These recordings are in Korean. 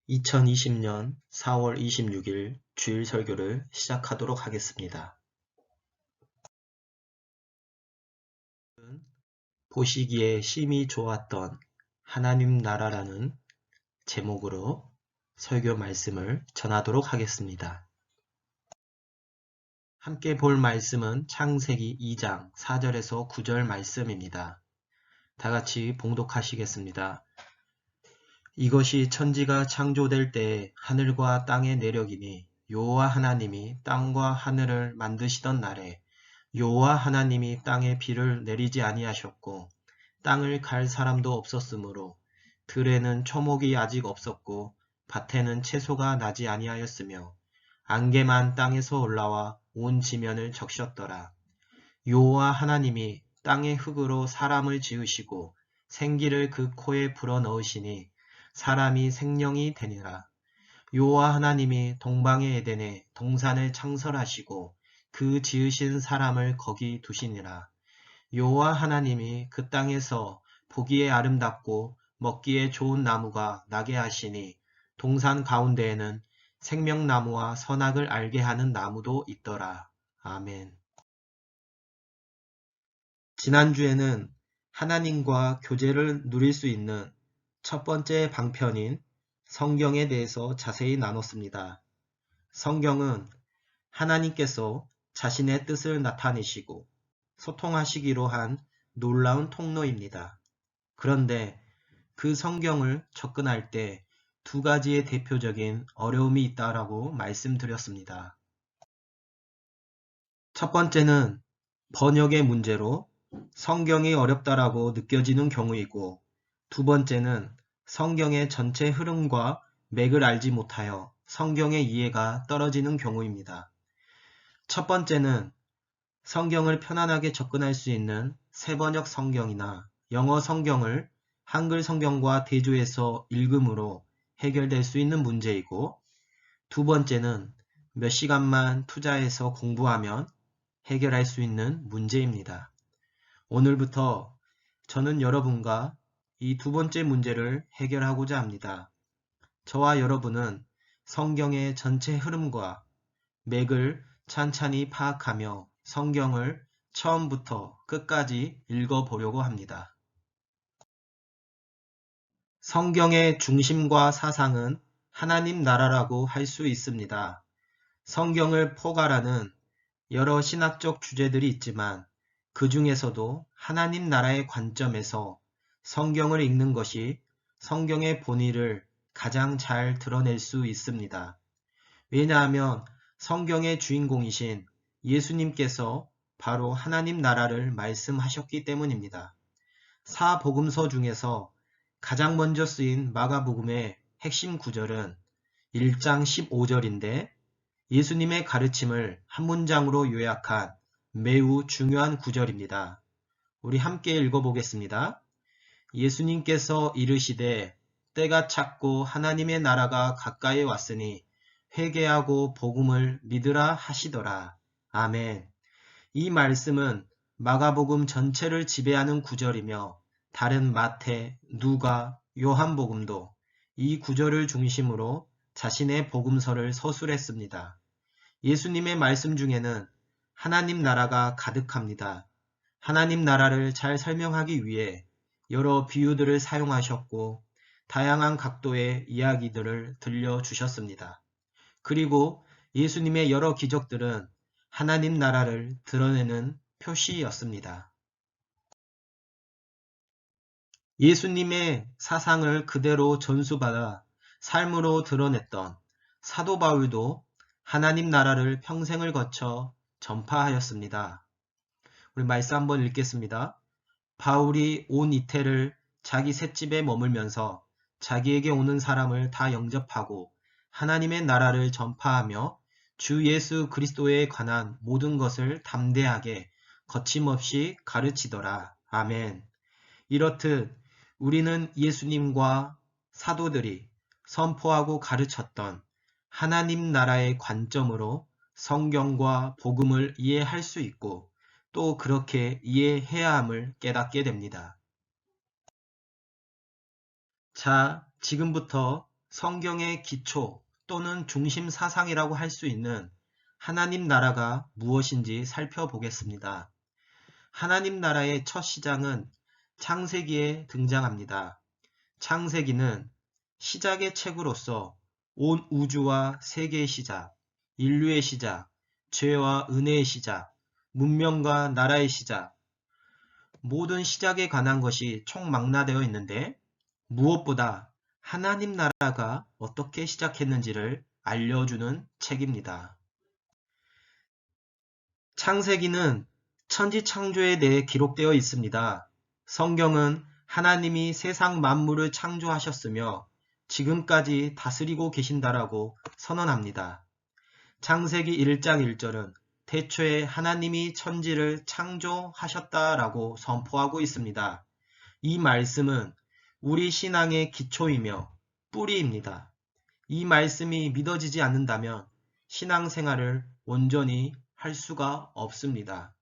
2020년 4월 26일 주일 설교를 시작하도록 하겠습니다. 보시기에 심히 좋았던 하나님 나라라는 제목으로 설교 말씀을 전하도록 하겠습니다. 함께 볼 말씀은 창세기 2장 4절에서 9절 말씀입니다. 다 같이 봉독하시겠습니다. 이것이 천지가 창조될 때에 하늘과 땅의 내력이니 여호와 하나님이 땅과 하늘을 만드시던 날에 여호와 하나님이 땅에 비를 내리지 아니하셨고 땅을 갈 사람도 없었으므로 들에는 초목이 아직 없었고 밭에는 채소가 나지 아니하였으며 안개만 땅에서 올라와 온 지면을 적셨더라. 여호와 하나님이 땅의 흙으로 사람을 지으시고 생기를 그 코에 불어넣으시니 사람이 생명이 되니라. 여호와 하나님이 동방의 에덴에 동산을 창설하시고 그 지으신 사람을 거기 두시니라. 여호와 하나님이 그 땅에서 보기에 아름답고 먹기에 좋은 나무가 나게 하시니 동산 가운데에는 생명나무와 선악을 알게 하는 나무도 있더라. 아멘. 지난주에는 하나님과 교제를 누릴 수 있는 첫 번째 방편인 성경에 대해서 자세히 나눴습니다. 성경은 하나님께서 자신의 뜻을 나타내시고 소통하시기로 한 놀라운 통로입니다. 그런데 그 성경을 접근할 때 두 가지의 대표적인 어려움이 있다라고 말씀드렸습니다. 첫 번째는 번역의 문제로 성경이 어렵다라고 느껴지는 경우이고, 두 번째는 성경의 전체 흐름과 맥을 알지 못하여 성경의 이해가 떨어지는 경우입니다. 첫 번째는 성경을 편안하게 접근할 수 있는 새번역 성경이나 영어 성경을 한글 성경과 대조해서 읽음으로 해결될 수 있는 문제이고, 두 번째는 몇 시간만 투자해서 공부하면 해결할 수 있는 문제입니다. 오늘부터 저는 여러분과 이 두 번째 문제를 해결하고자 합니다. 저와 여러분은 성경의 전체 흐름과 맥을 찬찬히 파악하며 성경을 처음부터 끝까지 읽어보려고 합니다. 성경의 중심과 사상은 하나님 나라라고 할 수 있습니다. 성경을 포괄하는 여러 신학적 주제들이 있지만 그 중에서도 하나님 나라의 관점에서 성경을 읽는 것이 성경의 본의를 가장 잘 드러낼 수 있습니다. 왜냐하면 성경의 주인공이신 예수님께서 바로 하나님 나라를 말씀하셨기 때문입니다. 사복음서 중에서 가장 먼저 쓰인 마가복음의 핵심 구절은 1장 15절인데 예수님의 가르침을 한 문장으로 요약한 매우 중요한 구절입니다. 우리 함께 읽어보겠습니다. 예수님께서 이르시되 때가 찼고 하나님의 나라가 가까이 왔으니 회개하고 복음을 믿으라 하시더라. 아멘. 이 말씀은 마가복음 전체를 지배하는 구절이며 다른 마태, 누가, 요한복음도 이 구절을 중심으로 자신의 복음서를 서술했습니다. 예수님의 말씀 중에는 하나님 나라가 가득합니다. 하나님 나라를 잘 설명하기 위해 여러 비유들을 사용하셨고 다양한 각도의 이야기들을 들려주셨습니다. 그리고 예수님의 여러 기적들은 하나님 나라를 드러내는 표시였습니다. 예수님의 사상을 그대로 전수받아 삶으로 드러냈던 사도 바울도 하나님 나라를 평생을 거쳐 전파하였습니다. 우리 말씀 한번 읽겠습니다. 바울이 온 이태를 자기 셋집에 머물면서 자기에게 오는 사람을 다 영접하고 하나님의 나라를 전파하며 주 예수 그리스도에 관한 모든 것을 담대하게 거침없이 가르치더라. 아멘. 이렇듯 우리는 예수님과 사도들이 선포하고 가르쳤던 하나님 나라의 관점으로 성경과 복음을 이해할 수 있고 또 그렇게 이해해야 함을 깨닫게 됩니다. 자, 지금부터 성경의 기초 또는 중심 사상이라고 할 수 있는 하나님 나라가 무엇인지 살펴보겠습니다. 하나님 나라의 첫 시작은 창세기에 등장합니다. 창세기는 시작의 책으로서 온 우주와 세계의 시작, 인류의 시작, 죄와 은혜의 시작, 문명과 나라의 시작, 모든 시작에 관한 것이 총망라되어 있는데 무엇보다 하나님 나라가 어떻게 시작했는지를 알려주는 책입니다. 창세기는 천지 창조에 대해 기록되어 있습니다. 성경은 하나님이 세상 만물을 창조하셨으며 지금까지 다스리고 계신다라고 선언합니다. 창세기 1장 1절은 태초에 하나님이 천지를 창조하셨다라고 선포하고 있습니다. 이 말씀은 우리 신앙의 기초이며 뿌리입니다. 이 말씀이 믿어지지 않는다면 신앙생활을 온전히 할 수가 없습니다.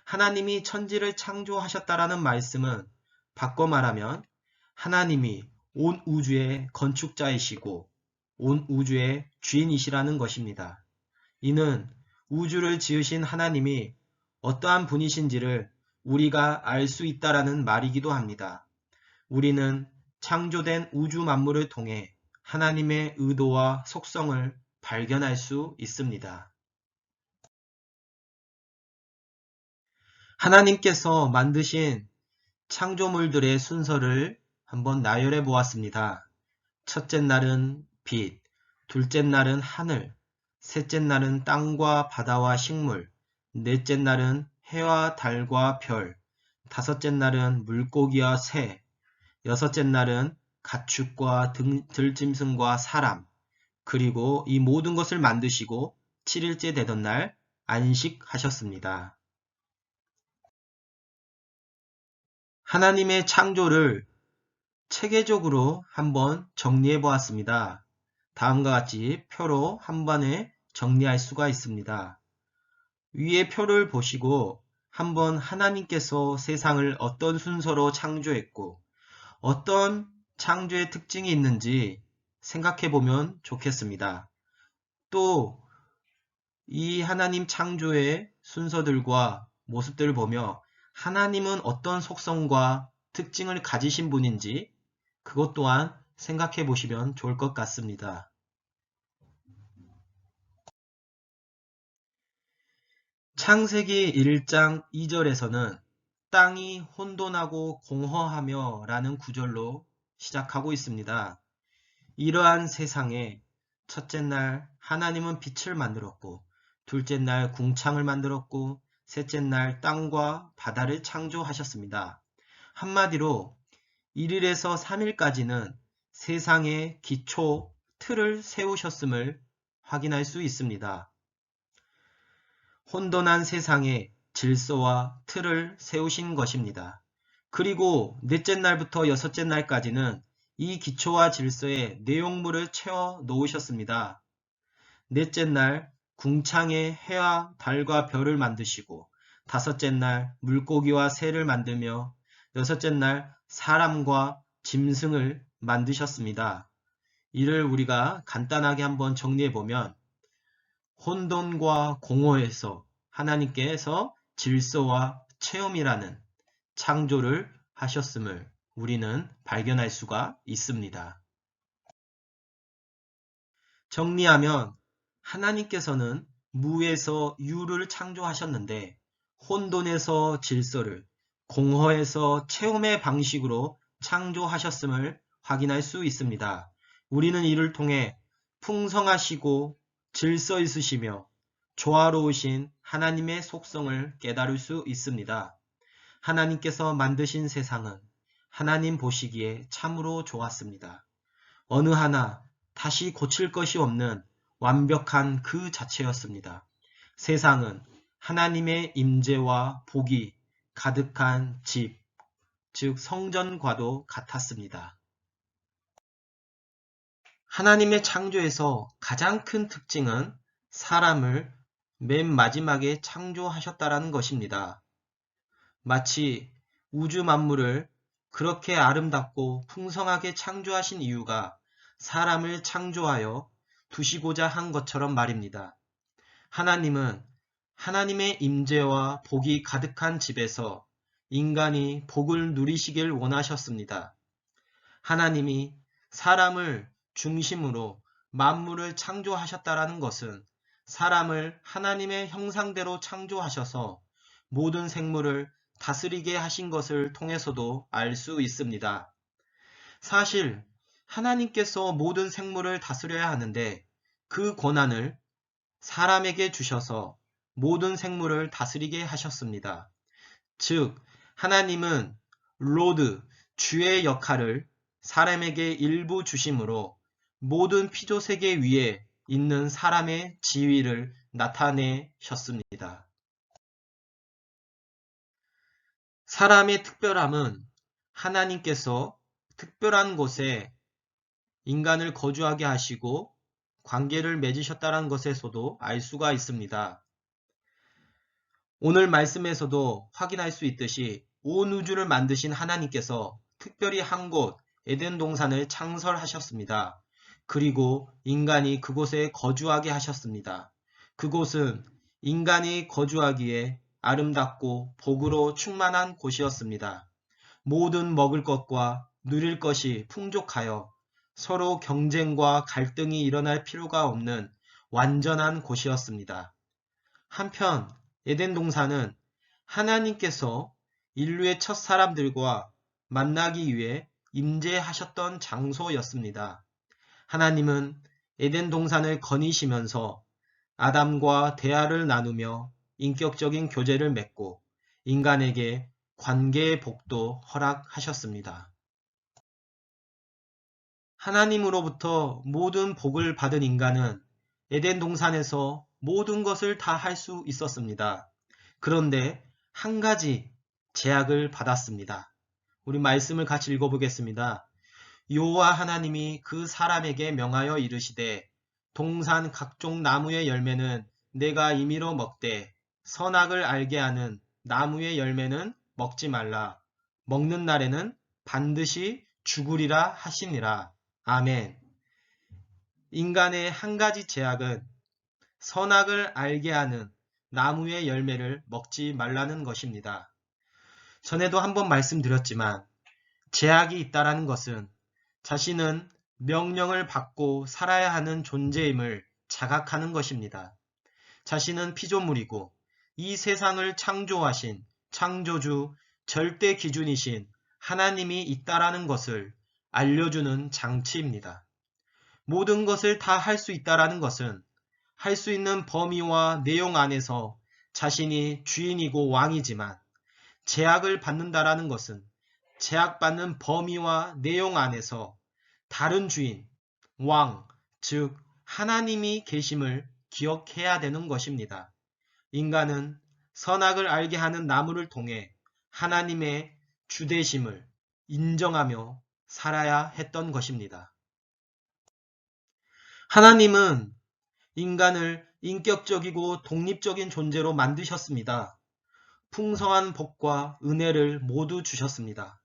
하나님이 천지를 창조하셨다라는 말씀은 바꿔 말하면 하나님이 온 우주의 건축자이시고 온 우주의 주인이시라는 것입니다. 이는 우주를 지으신 하나님이 어떠한 분이신지를 우리가 알 수 있다라는 말이기도 합니다. 우리는 창조된 우주 만물을 통해 하나님의 의도와 속성을 발견할 수 있습니다. 하나님께서 만드신 창조물들의 순서를 한번 나열해 보았습니다. 첫째 날은 빛, 둘째 날은 하늘, 셋째 날은 땅과 바다와 식물, 넷째 날은 해와 달과 별, 다섯째 날은 물고기와 새, 여섯째 날은 가축과 들짐승과 사람, 그리고 이 모든 것을 만드시고 7일째 되던 날 안식하셨습니다. 하나님의 창조를 체계적으로 한번 정리해 보았습니다. 다음과 같이 표로 한 번에 정리할 수가 있습니다. 위의 표를 보시고 한번 하나님께서 세상을 어떤 순서로 창조했고 어떤 창조의 특징이 있는지 생각해 보면 좋겠습니다. 또 이 하나님 창조의 순서들과 모습들을 보며 하나님은 어떤 속성과 특징을 가지신 분인지 그것 또한 생각해 보시면 좋을 것 같습니다. 창세기 1장 2절에서는 땅이 혼돈하고 공허하며 라는 구절로 시작하고 있습니다. 이러한 세상에 첫째 날 하나님은 빛을 만들었고 둘째 날 궁창을 만들었고 셋째 날 땅과 바다를 창조하셨습니다. 한마디로 1일에서 3일까지는 세상의 기초 틀을 세우셨음을 확인할 수 있습니다. 혼돈한 세상에 질서와 틀을 세우신 것입니다. 그리고 넷째 날부터 여섯째 날까지는 이 기초와 질서에 내용물을 채워 놓으셨습니다. 넷째 날 궁창에 해와 달과 별을 만드시고 다섯째 날 물고기와 새를 만들며 여섯째 날 사람과 짐승을 만드셨습니다. 이를 우리가 간단하게 한번 정리해 보면 혼돈과 공허에서 하나님께서 질서와 체험이라는 창조를 하셨음을 우리는 발견할 수가 있습니다. 정리하면 하나님께서는 무에서 유를 창조하셨는데 혼돈에서 질서를, 공허에서 체험의 방식으로 창조하셨음을 확인할 수 있습니다. 우리는 이를 통해 풍성하시고 질서 있으시며 조화로우신 하나님의 속성을 깨달을 수 있습니다. 하나님께서 만드신 세상은 하나님 보시기에 참으로 좋았습니다. 어느 하나 다시 고칠 것이 없는 완벽한 그 자체였습니다. 세상은 하나님의 임재와 복이 가득한 집, 즉 성전과도 같았습니다. 하나님의 창조에서 가장 큰 특징은 사람을 맨 마지막에 창조하셨다라는 것입니다. 마치 우주 만물을 그렇게 아름답고 풍성하게 창조하신 이유가 사람을 창조하여 두시고자 한 것처럼 말입니다. 하나님은 하나님의 임재와 복이 가득한 집에서 인간이 복을 누리시길 원하셨습니다. 하나님이 사람을 중심으로 만물을 창조하셨다라는 것은 사람을 하나님의 형상대로 창조하셔서 모든 생물을 다스리게 하신 것을 통해서도 알 수 있습니다. 사실 하나님께서 모든 생물을 다스려야 하는데 그 권한을 사람에게 주셔서 모든 생물을 다스리게 하셨습니다. 즉, 하나님은 로드, 주의 역할을 사람에게 일부 주심으로 모든 피조세계 위에 있는 사람의 지위를 나타내셨습니다. 사람의 특별함은 하나님께서 특별한 곳에 인간을 거주하게 하시고 관계를 맺으셨다는 것에서도 알 수가 있습니다. 오늘 말씀에서도 확인할 수 있듯이 온 우주를 만드신 하나님께서 특별히 한 곳 에덴 동산을 창설하셨습니다. 그리고 인간이 그곳에 거주하게 하셨습니다. 그곳은 인간이 거주하기에 아름답고 복으로 충만한 곳이었습니다. 모든 먹을 것과 누릴 것이 풍족하여 서로 경쟁과 갈등이 일어날 필요가 없는 완전한 곳이었습니다. 한편 에덴 동산은 하나님께서 인류의 첫 사람들과 만나기 위해 임재하셨던 장소였습니다. 하나님은 에덴 동산을 거니시면서 아담과 대화를 나누며 인격적인 교제를 맺고 인간에게 관계의 복도 허락하셨습니다. 하나님으로부터 모든 복을 받은 인간은 에덴 동산에서 모든 것을 다 할 수 있었습니다. 그런데 한 가지 제약을 받았습니다. 우리 말씀을 같이 읽어보겠습니다. 여호와 하나님이 그 사람에게 명하여 이르시되 동산 각종 나무의 열매는 내가 임의로 먹되 선악을 알게 하는 나무의 열매는 먹지 말라. 먹는 날에는 반드시 죽으리라 하시니라. 아멘. 인간의 한 가지 제약은 선악을 알게 하는 나무의 열매를 먹지 말라는 것입니다. 전에도 한번 말씀드렸지만 제약이 있다라는 것은 자신은 명령을 받고 살아야 하는 존재임을 자각하는 것입니다. 자신은 피조물이고 이 세상을 창조하신 창조주 절대 기준이신 하나님이 있다라는 것을 알려주는 장치입니다. 모든 것을 다 할 수 있다라는 것은 할 수 있는 범위와 내용 안에서 자신이 주인이고 왕이지만 제약을 받는다라는 것은 제약받는 범위와 내용 안에서 다른 주인, 왕, 즉 하나님이 계심을 기억해야 되는 것입니다. 인간은 선악을 알게 하는 나무를 통해 하나님의 주되심을 인정하며 살아야 했던 것입니다. 하나님은 인간을 인격적이고 독립적인 존재로 만드셨습니다. 풍성한 복과 은혜를 모두 주셨습니다.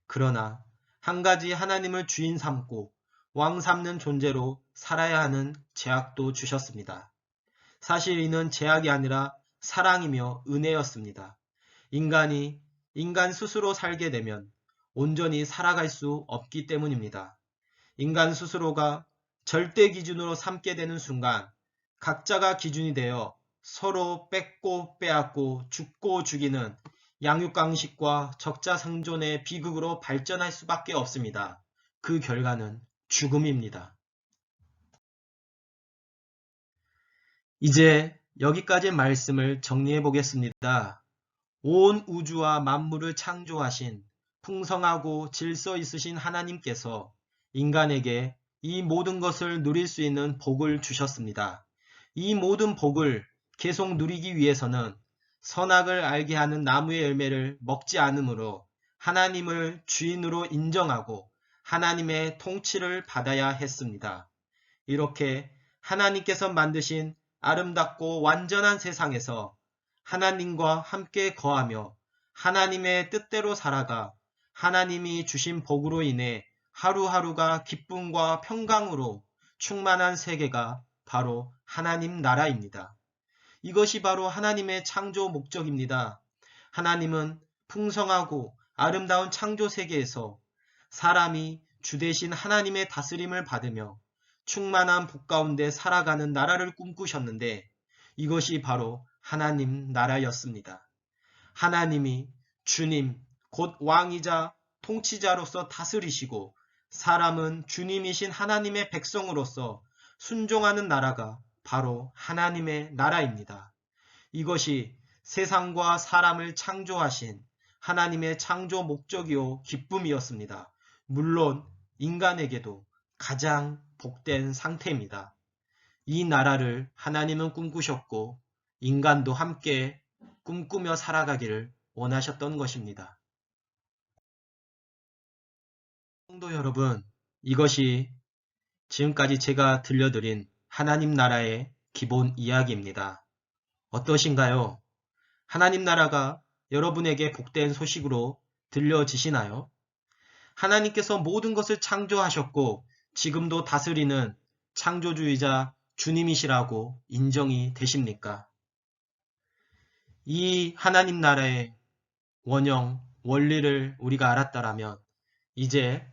그러나 한 가지 하나님을 주인 삼고 왕 삼는 존재로 살아야 하는 제약도 주셨습니다. 사실 이는 제약이 아니라 사랑이며 은혜였습니다. 인간이 인간 스스로 살게 되면 온전히 살아갈 수 없기 때문입니다. 인간 스스로가 절대 기준으로 삼게 되는 순간 각자가 기준이 되어 서로 뺏고 빼앗고 죽고 죽이는 양육강식과 적자생존의 비극으로 발전할 수밖에 없습니다. 그 결과는 죽음입니다. 이제 여기까지 말씀을 정리해 보겠습니다. 온 우주와 만물을 창조하신 풍성하고 질서 있으신 하나님께서 인간에게 이 모든 것을 누릴 수 있는 복을 주셨습니다. 이 모든 복을 계속 누리기 위해서는 선악을 알게 하는 나무의 열매를 먹지 않으므로 하나님을 주인으로 인정하고 하나님의 통치를 받아야 했습니다. 이렇게 하나님께서 만드신 아름답고 완전한 세상에서 하나님과 함께 거하며 하나님의 뜻대로 살아가 하나님이 주신 복으로 인해 하루하루가 기쁨과 평강으로 충만한 세계가 바로 하나님 나라입니다. 이것이 바로 하나님의 창조 목적입니다. 하나님은 풍성하고 아름다운 창조 세계에서 사람이 주 대신 하나님의 다스림을 받으며 충만한 복 가운데 살아가는 나라를 꿈꾸셨는데 이것이 바로 하나님 나라였습니다. 하나님이 주님, 곧 왕이자 통치자로서 다스리시고 사람은 주님이신 하나님의 백성으로서 순종하는 나라가 바로 하나님의 나라입니다. 이것이 세상과 사람을 창조하신 하나님의 창조 목적이요 기쁨이었습니다. 물론 인간에게도 가장 복된 상태입니다. 이 나라를 하나님은 꿈꾸셨고 인간도 함께 꿈꾸며 살아가기를 원하셨던 것입니다. 성도 여러분, 이것이 지금까지 제가 들려드린 하나님 나라의 기본 이야기입니다. 어떠신가요? 하나님 나라가 여러분에게 복된 소식으로 들려지시나요? 하나님께서 모든 것을 창조하셨고 지금도 다스리는 창조주이자 주님이시라고 인정이 되십니까? 이 하나님 나라의 원형, 원리를 우리가 알았다라면 이제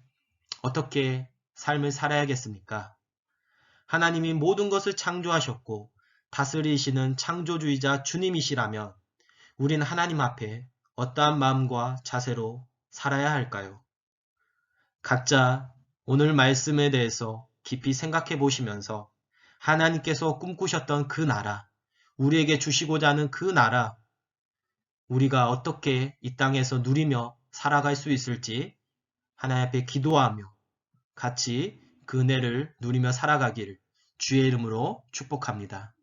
어떻게 삶을 살아야겠습니까? 하나님이 모든 것을 창조하셨고 다스리시는 창조주이자 주님이시라면 우리는 하나님 앞에 어떠한 마음과 자세로 살아야 할까요? 각자 오늘 말씀에 대해서 깊이 생각해 보시면서 하나님께서 꿈꾸셨던 그 나라, 우리에게 주시고자 하는 그 나라, 우리가 어떻게 이 땅에서 누리며 살아갈 수 있을지 하나님 앞에 기도하며 같이 그 은혜를 누리며 살아가기를 주의 이름으로 축복합니다.